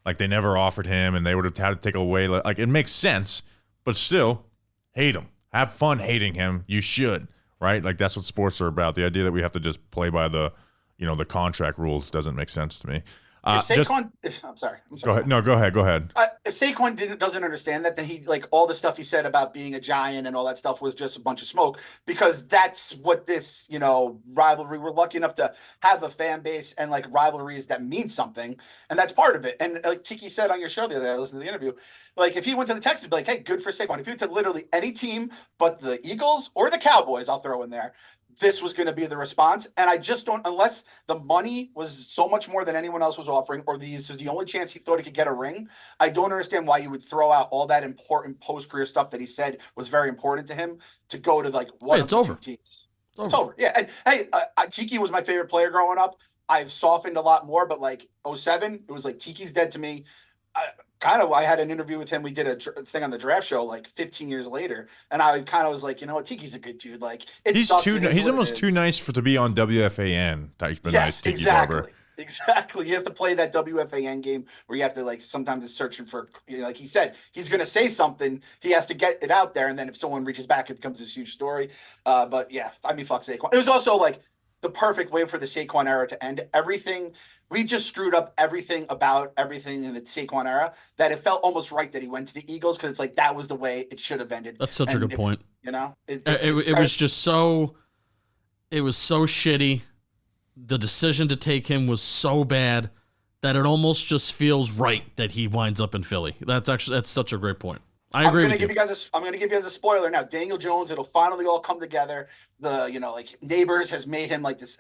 like they never offered him and they would have had to take away. Like it makes sense, but still hate him. Have fun hating him. You should, right? Like that's what sports are about. The idea that we have to just play by the contract rules doesn't make sense to me. I'm sorry. Go ahead. No, go ahead. If Saquon doesn't understand that, then he all the stuff he said about being a Giant and all that stuff was just a bunch of smoke because that's what this rivalry. We're lucky enough to have a fan base and like rivalries that mean something, and that's part of it. And like Tiki said on your show the other day, I listened to the interview. Like if he went to the Texans, be like, hey, good for Saquon. If he went to literally any team but the Eagles or the Cowboys, I'll throw in there. This was going to be the response. And I just don't, unless the money was so much more than anyone else was offering, or this is the only chance he thought he could get a ring, I don't understand why you would throw out all that important post-career stuff that he said was very important to him to go to like one of the two teams. It's over. Yeah. And hey, Tiki was my favorite player growing up. I've softened a lot more, but like 07, it was like Tiki's dead to me. I had an interview with him. We did a thing on the draft show like 15 years later, and I kind of was like, Tiki's a good dude. Like he's almost too nice to be on WFAN type of nice Tiki exactly. Barber. Exactly. He has to play that WFAN game where you have to like sometimes it's searching for like he said, he's gonna say something, he has to get it out there, and then if someone reaches back, it becomes this huge story. But yeah, I mean fuck Saquon. It was also like the perfect way for the Saquon era to end. We just screwed up everything about everything in the Saquon era that it felt almost right that he went to the Eagles because it's like that was the way it should have ended. That's such a good point. You know, it was just so. It was so shitty. The decision to take him was so bad that it almost just feels right that he winds up in Philly. That's such a great point. I agree. I'm going to give you guys a spoiler now. Daniel Jones, it'll finally all come together. Neighbors has made him like this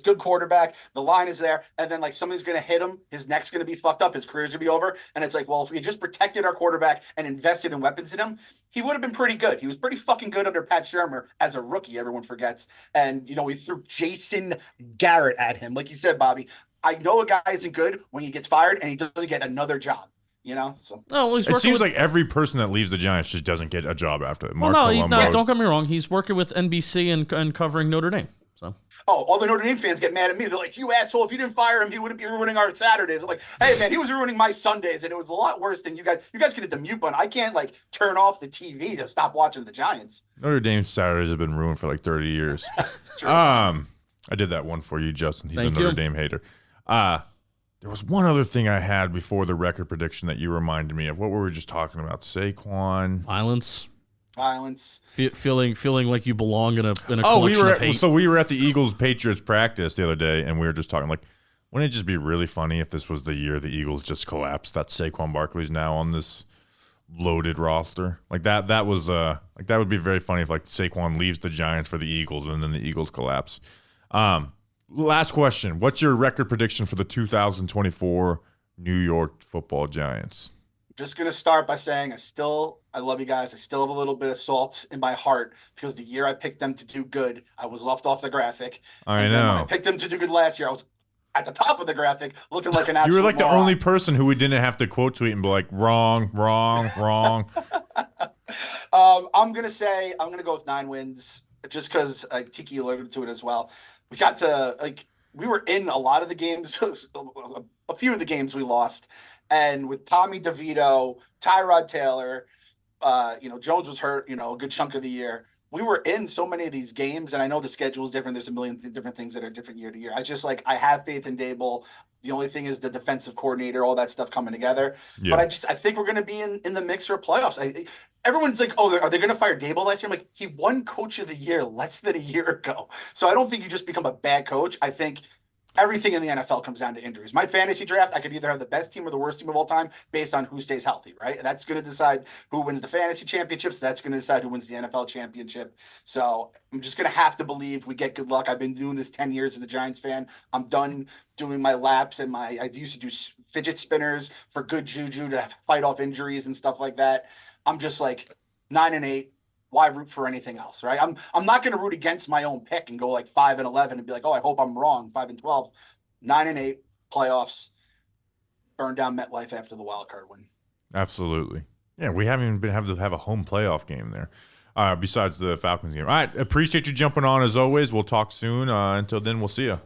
good quarterback. The line is there, and then like somebody's going to hit him. His neck's going to be fucked up. His career's going to be over. And it's like, well, if we just protected our quarterback and invested in weapons in him, he would have been pretty good. He was pretty fucking good under Pat Shurmur as a rookie. Everyone forgets. And we threw Jason Garrett at him, like you said, Bobby. I know a guy isn't good when he gets fired and he doesn't get another job. So it seems like every person that leaves the Giants just doesn't get a job after that. No, don't get me wrong. He's working with NBC and covering Notre Dame. So all the Notre Dame fans get mad at me. They're like, "You asshole! If you didn't fire him, he wouldn't be ruining our Saturdays." I'm like, "Hey man, he was ruining my Sundays, and it was a lot worse than you guys. You guys can hit the mute button. I can't like turn off the TV to stop watching the Giants." Notre Dame's Saturdays have been ruined for like 30 years. True. I did that one for you, Justin. He's a Notre Dame hater. There was one other thing I had before the record prediction that you reminded me of. What were we just talking about? Saquon. Violence. Feeling like you belong in a collection of hate. So we were at the Eagles-Patriots practice the other day, and we were just talking like, wouldn't it just be really funny if this was the year the Eagles just collapsed? That Saquon Barkley's now on this loaded roster. Like that was like that would be very funny if like Saquon leaves the Giants for the Eagles and then the Eagles collapse. Last question. What's your record prediction for the 2024 New York Football Giants? Just going to start by saying I love you guys. I still have a little bit of salt in my heart because the year I picked them to do good, I was left off the graphic. I know. When I picked them to do good last year, I was at the top of the graphic looking like an absolute You were like moron. The only person who we didn't have to quote tweet and be like, wrong. I'm going to go with 9 wins just because Tiki alluded to it as well. We got to we were in a lot of the games, a few of the games we lost. And with Tommy DeVito, Tyrod Taylor, Jones was hurt, a good chunk of the year. We were in so many of these games, and I know the schedule is different. There's a million different things that are different year to year. I have faith in Dable. The only thing is the defensive coordinator, all that stuff coming together. Yeah. But I think we're going to be in the mix for playoffs. Everyone's like, oh, are they going to fire Dable last year? I'm like, he won Coach of the Year less than a year ago. So I don't think you just become a bad coach. I think everything in the NFL comes down to injuries. My fantasy draft, I could either have the best team or the worst team of all time based on who stays healthy, right? That's going to decide who wins the fantasy championships. That's going to decide who wins the NFL championship. So I'm just going to have to believe we get good luck. I've been doing this 10 years as a Giants fan. I'm done doing my laps and I used to do fidget spinners for good juju to fight off injuries and stuff like that. I'm just like 9-8. Why root for anything else, right? I'm not going to root against my own pick and go like 5-11 and be like, oh, I hope I'm wrong. 5-12, 9-8 playoffs, burn down MetLife after the wild card win. Absolutely, yeah. We haven't even been have to have a home playoff game there, besides the Falcons game. All right, appreciate you jumping on as always. We'll talk soon. Until then, we'll see you.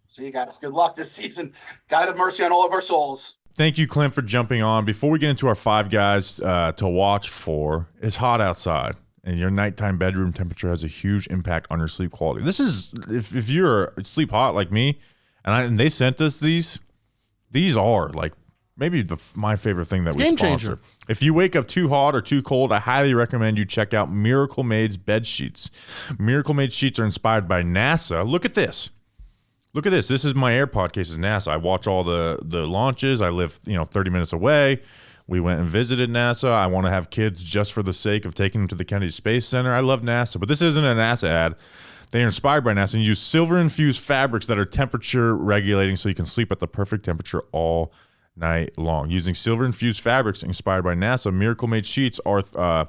See you guys. Good luck this season. God have mercy on all of our souls. Thank you, Clem, for jumping on. Before we get into our 5 guys to watch for, it's hot outside. And your nighttime bedroom temperature has a huge impact on your sleep quality. This is if you're sleep hot like me, and they sent us these are like maybe my favorite thing that we sponsor. Game changer. If you wake up too hot or too cold, I highly recommend you check out Miracle Made's bed sheets. Miracle Made sheets are inspired by NASA. Look at this. This is my AirPod case. Is NASA. I watch all the launches. I live 30 minutes away. We went and visited NASA. I want to have kids just for the sake of taking them to the Kennedy Space Center. I love NASA, but this isn't a NASA ad. They are inspired by NASA and use silver-infused fabrics that are temperature regulating so you can sleep at the perfect temperature all night long. Using silver-infused fabrics inspired by NASA, Miracle Made sheets are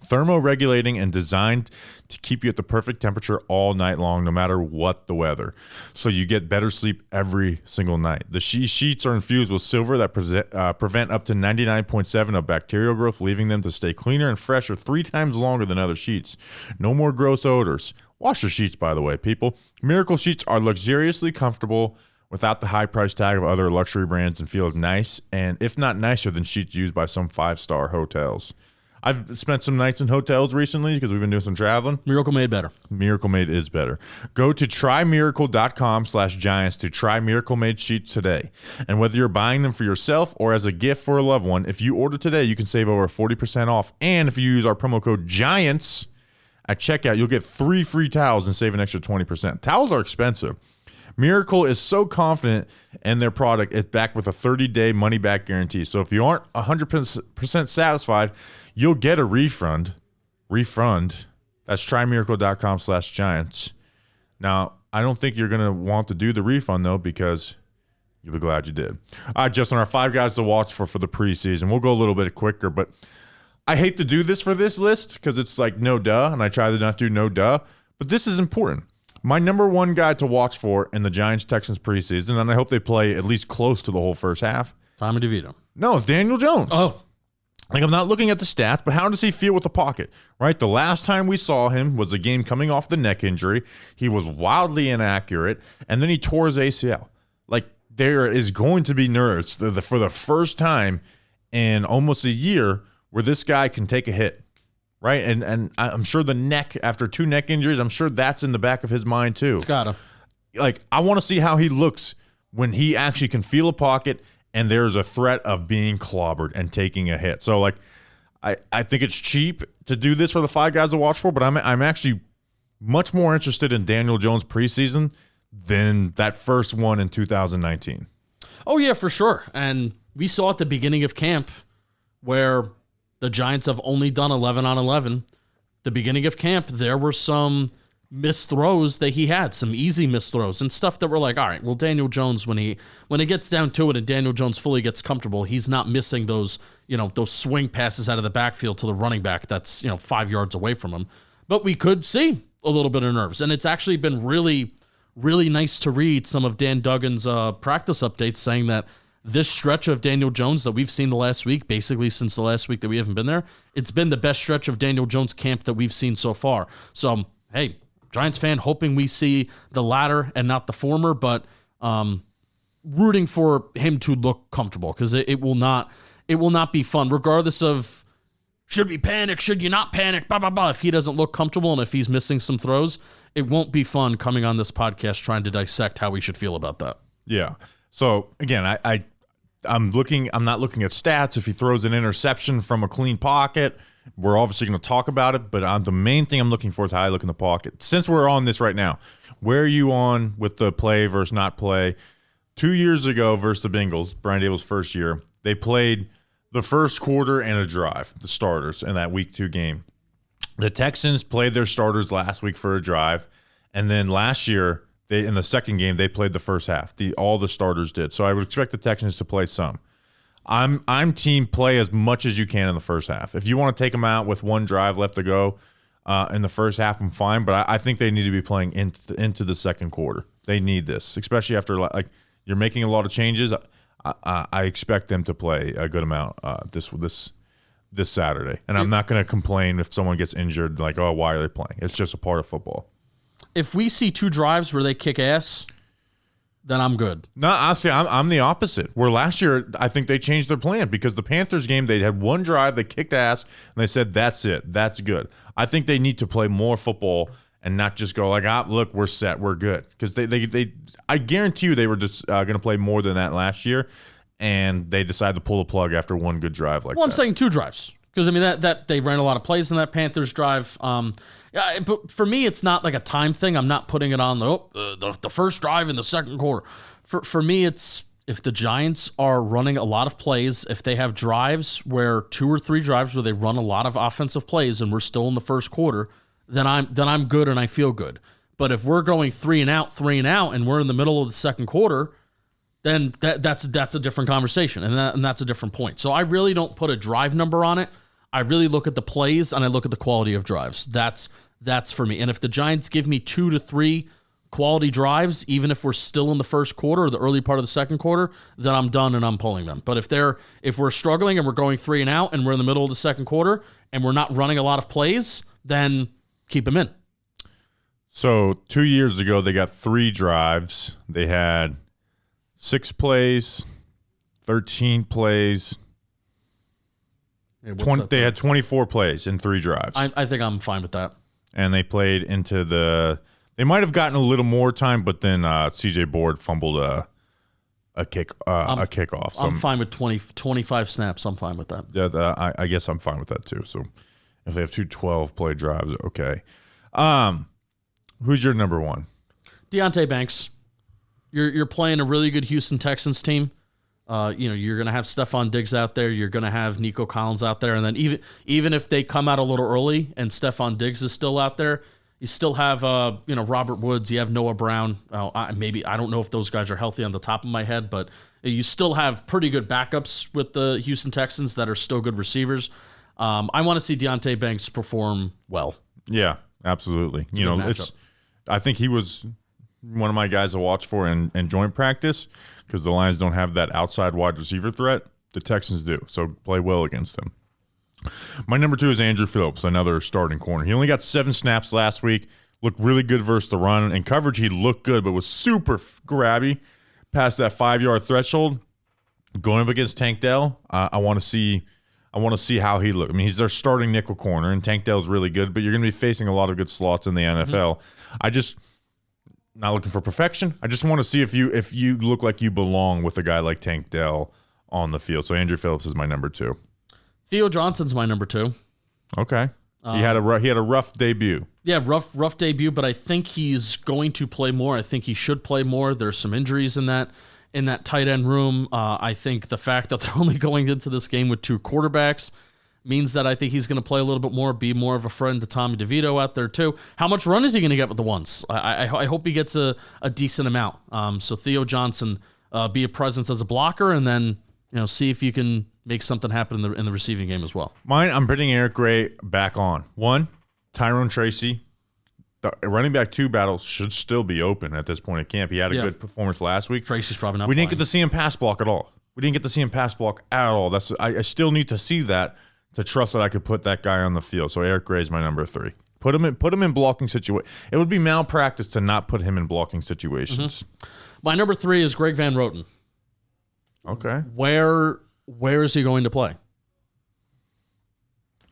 thermoregulating and designed to keep you at the perfect temperature all night long, no matter what the weather. So you get better sleep every single night. The sheets are infused with silver that prevent up to 99.7% of bacterial growth, leaving them to stay cleaner and fresher 3 times longer than other sheets. No more gross odors. Wash your sheets, by the way, people. Miracle sheets are luxuriously comfortable without the high price tag of other luxury brands and feel as nice, and if not nicer than sheets used by some 5-star hotels. I've spent some nights in hotels recently because we've been doing some traveling. Miracle Made better. Miracle Made is better. Go to trymiracle.com/giants to try Miracle Made sheets today. And whether you're buying them for yourself or as a gift for a loved one, if you order today, you can save over 40% off. And if you use our promo code GIANTS at checkout, you'll get 3 free towels and save an extra 20%. Towels are expensive. Miracle is so confident in their product, it's backed with a 30-day money-back guarantee. So if you aren't 100% satisfied, you'll get a refund. That's trymiracle.com/giants. Now, I don't think you're going to want to do the refund, though, because you'll be glad you did. All right, Justin, our 5 guys to watch for the preseason. We'll go a little bit quicker, but I hate to do this for this list because it's like no duh, and I try to not do no duh, but this is important. My number 1 guy to watch for in the Giants-Texans preseason, and I hope they play at least close to the whole first half. Tommy DeVito. No, it's Daniel Jones. Oh. Like, I'm not looking at the stats, but how does he feel with the pocket, right? The last time we saw him was a game coming off the neck injury. He was wildly inaccurate, and then he tore his ACL. Like, there is going to be nerves for the first time in almost a year where this guy can take a hit. Right, and I'm sure the neck, after 2 neck injuries, I'm sure that's in the back of his mind too. It's gotta. Like, I want to see how he looks when he actually can feel a pocket and there's a threat of being clobbered and taking a hit. So, like, I think it's cheap to do this for the 5 guys to watch for, but I'm actually much more interested in Daniel Jones preseason than that first one in 2019. Oh, yeah, for sure. And we saw at the beginning of camp where the Giants have only done 11 on 11. The beginning of camp, there were some missed throws that he had, some easy missed throws and stuff that were like, all right, well, Daniel Jones, when he gets down to it and Daniel Jones fully gets comfortable, he's not missing those swing passes out of the backfield to the running back that's 5 yards away from him. But we could see a little bit of nerves, and it's actually been really, really nice to read some of Dan Duggan's practice updates saying that this stretch of Daniel Jones that we've seen the last week, basically since the last week that we haven't been there, it's been the best stretch of Daniel Jones camp that we've seen so far. So, hey, Giants fan, hoping we see the latter and not the former, but rooting for him to look comfortable because it will not be fun, regardless of should we panic, should you not panic, blah, blah, blah. If he doesn't look comfortable and if he's missing some throws, it won't be fun coming on this podcast trying to dissect how we should feel about that. Yeah. So, again, I'm not looking at stats. If he throws an interception from a clean pocket, we're obviously going to talk about it. But the main thing I'm looking for is how I look in the pocket. Since we're on this right now, where are you on with the play versus not play? 2 years ago versus the Bengals, Brian Dable's first year, they played the first quarter and a drive, the starters, in that week 2 game. The Texans played their starters last week for a drive. And then last year, in the second game, they played the first half. All the starters did. So I would expect the Texans to play some. I'm team play as much as you can in the first half. If you want to take them out with 1 drive left to go in the first half, I'm fine. But I think they need to be playing into the second quarter. They need this, especially after you're making a lot of changes. I expect them to play a good amount this Saturday. And I'm not going to complain if someone gets injured. Like, oh, why are they playing? It's just a part of football. If we see 2 drives where they kick ass, then I'm good. No, honestly, I'm the opposite. Where last year, I think they changed their plan because the Panthers game, they had 1 drive, they kicked ass, and they said, that's it. That's good. I think they need to play more football and not just go like, look, we're set, we're good. Because I guarantee you they were just going to play more than that last year, and they decided to pull the plug after 1 good drive like that. Well, I'm saying 2 drives. Because, I mean, that they ran a lot of plays in that Panthers drive. But for me, it's not like a time thing. I'm not putting it on the first drive in the second quarter. For me, it's if the Giants are running a lot of plays, if they have drives where 2 or 3 drives where they run a lot of offensive plays and we're still in the first quarter, then I'm good and I feel good. But if we're going 3 and out, and we're in the middle of the second quarter, then that's a different conversation, and that's a different point. So I really don't put a drive number on it. I really look at the plays and I look at the quality of drives. That's for me. And if the Giants give me 2 to 3 quality drives, even if we're still in the first quarter or the early part of the second quarter, then I'm done and I'm pulling them. But if we're struggling and we're going 3 and out and we're in the middle of the second quarter and we're not running a lot of plays, then keep them in. So 2 years ago, they got 3 drives. They had 6 plays, 13 plays, Hey, what's that They thing? had 24 plays in 3 drives. I think I'm fine with that. And they played into they might have gotten a little more time, but then CJ Board fumbled a kickoff. So I'm fine with 25 snaps. I'm fine with that. yeah, I guess I'm fine with that too. So if they have 2 12-play drives, okay. Who's your number 1? Deontay Banks. You're playing a really good Houston Texans team. You're going to have Stephon Diggs out there. You're going to have Nico Collins out there. And then even if they come out a little early and Stephon Diggs is still out there, you still have Robert Woods. You have Noah Brown. I don't know if those guys are healthy on the top of my head, but you still have pretty good backups with the Houston Texans that are still good receivers. I want to see Deontay Banks perform well. Yeah, absolutely. a good matchup. I think he was one of my guys to watch for in joint practice because the Lions don't have that outside wide receiver threat. The Texans do, so play well against them. My number 2 is Andrew Phillips, another starting corner. He only got 7 snaps last week, looked really good versus the run. In coverage, he looked good, but was super grabby past that 5-yard threshold. Going up against Tank Dell, I want to see how he looked. I mean, he's their starting nickel corner, and Tank Dell's really good, but you're going to be facing a lot of good slots in the NFL. Not looking for perfection. I just want to see if you look like you belong with a guy like Tank Dell on the field. So Andrew Phillips is my number 2. Theo Johnson's my number 2. Okay. He had a rough debut. Yeah, rough debut, but I think he's going to play more. I think he should play more. There's some injuries in that tight end room. I think the fact that they're only going into this game with 2 quarterbacks means that I think he's going to play a little bit more, be more of a friend to Tommy DeVito out there too. How much run is he going to get with the ones? I hope he gets a decent amount. So Theo Johnson, be a presence as a blocker, and then see if you can make something happen in the receiving game as well. Mine, I'm putting Eric Gray back on. 1, Tyrone Tracy. The running back 2 battles should still be open at this point at camp. He had a good performance last week. Tracy's probably not We didn't playing. get to see him pass block at all. I still need to see that to trust that I could put that guy on the field. So Eric Gray is my number 3. Put him in blocking situations. It would be malpractice to not put him in blocking situations. Mm-hmm. My number 3 is Greg Van Roten. Okay. Where is he going to play?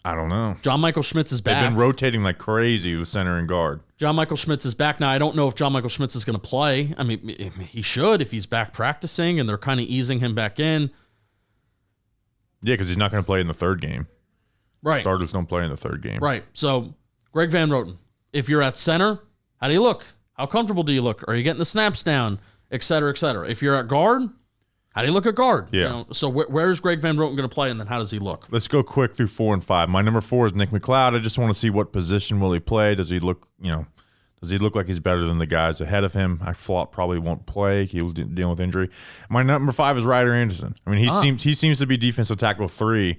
I don't know. John Michael Schmitz is back. They've been rotating like crazy with center and guard. John Michael Schmitz is back. Now, I don't know if John Michael Schmitz is going to play. I mean, he should if he's back practicing and they're kind of easing him back in. Yeah, because he's not going to play in the 3rd game. Right. Starters don't play in the 3rd game. Right. So, Greg Van Roten, if you're at center, how do you look? How comfortable do you look? Are you getting the snaps down? Et cetera, et cetera. If you're at guard, how do you look at guard? Yeah. So where's Greg Van Roten going to play, and then how does he look? Let's go quick through 4 and 5. My number 4 is Nick McLeod. I just want to see what position will he play. Does he look like he's better than the guys ahead of him? I thought probably won't play. He was dealing with injury. My number 5 is Ryder Anderson. I mean, he seems to be defensive tackle 3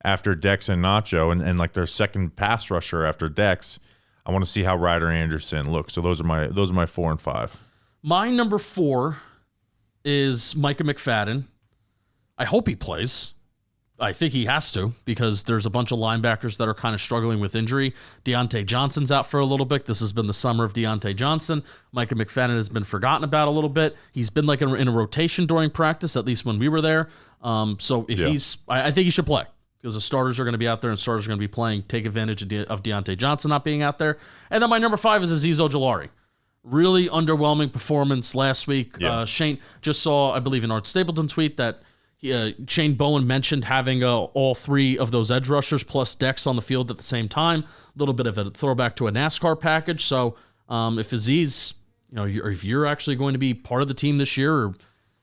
after Dex and Nacho, and like their second pass rusher after Dex. I want to see how Ryder Anderson looks. So those are my 4 and 5. My number 4 is Micah McFadden. I hope he plays. I think he has to because there's a bunch of linebackers that are kind of struggling with injury. Deontay Johnson's out for a little bit. This has been the summer of Deontay Johnson. Micah McFadden has been forgotten about a little bit. He's been like in a rotation during practice, at least when we were there. So if I think he should play because the starters are going to be out there and starters are going to be playing. Take advantage of Deontay Johnson not being out there. And then my number 5 is Azeez Ojulari. Really underwhelming performance last week. Yeah. Shane just saw, I believe, an Art Stapleton tweet that Shane Bowen mentioned having all 3 of those edge rushers plus Dex on the field at the same time. A little bit of a throwback to a NASCAR package. So if Azeez, if you're actually going to be part of the team this year or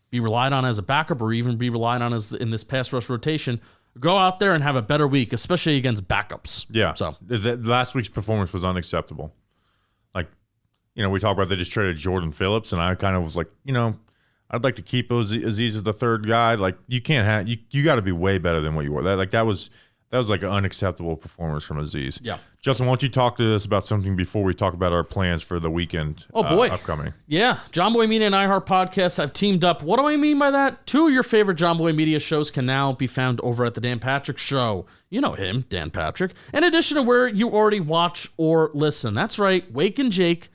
be relied on as a backup or even be relied on as in this pass rush rotation, go out there and have a better week, especially against backups. Yeah. So Last week's performance was unacceptable. Like, we talked about they just traded Jordan Phillips, and I kind of was like, I'd like to keep Azeez as the 3rd guy. Like, you can't have you got to be way better than what you were. That was like an unacceptable performance from Azeez. Yeah. Justin, why don't you talk to us about something before we talk about our plans for the weekend? Oh, boy. Upcoming. Yeah, John Boy Media and iHeart Podcasts have teamed up. What do I mean by that? 2 of your favorite John Boy Media shows can now be found over at the Dan Patrick Show. You know him, Dan Patrick. In addition to where you already watch or listen. That's right, Wake and Jake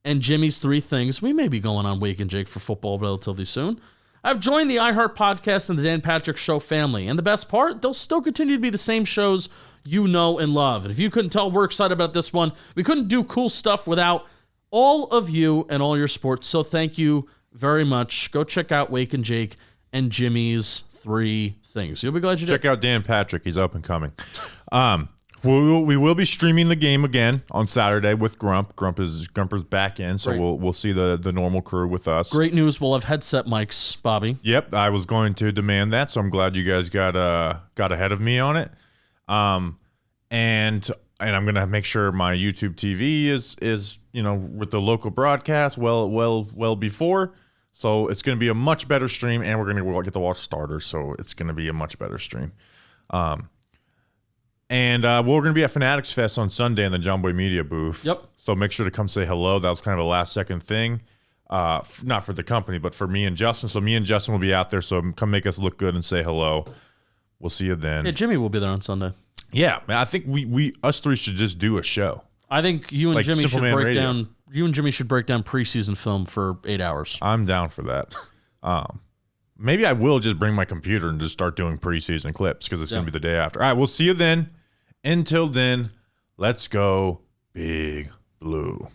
and Jimmy's 3 Things. We may be going on Wake and Jake for football relatively soon. I've joined the iHeart Podcast and the Dan Patrick Show family. And the best part, they'll still continue to be the same shows you know and love. And if you couldn't tell, we're excited about this one. We couldn't do cool stuff without all of you and all your sports. So thank you very much. Go check out Wake and Jake and Jimmy's 3 Things. You'll be glad you did. Check out Dan Patrick. He's up and coming. We will be streaming the game again on Saturday with Grump. Grumper's back in, so we'll see the normal crew with us. Great news. We'll have headset mics, Bobby. Yep, I was going to demand that, so I'm glad you guys got ahead of me on it. And I'm gonna make sure my YouTube TV is with the local broadcast well before. So it's going to be a much better stream, and we're going to get to watch starters, so it's going to be a much better stream. And we're going to be at Fanatics Fest on Sunday in the John Boy Media booth. Yep. So make sure to come say hello. That was kind of a last-second thing, not for the company, but for me and Justin. So me and Justin will be out there, so come make us look good and say hello. We'll see you then. Yeah, Jimmy will be there on Sunday. Yeah, man, I think us 3 should just do a show. I think you and Like Jimmy should Superman break Radio. down. You and Jimmy should break down preseason film for 8 hours. I'm down for that. Maybe I will just bring my computer and just start doing preseason clips because it's going to be the day after. All right, we'll see you then. Until then, let's go Big Blue.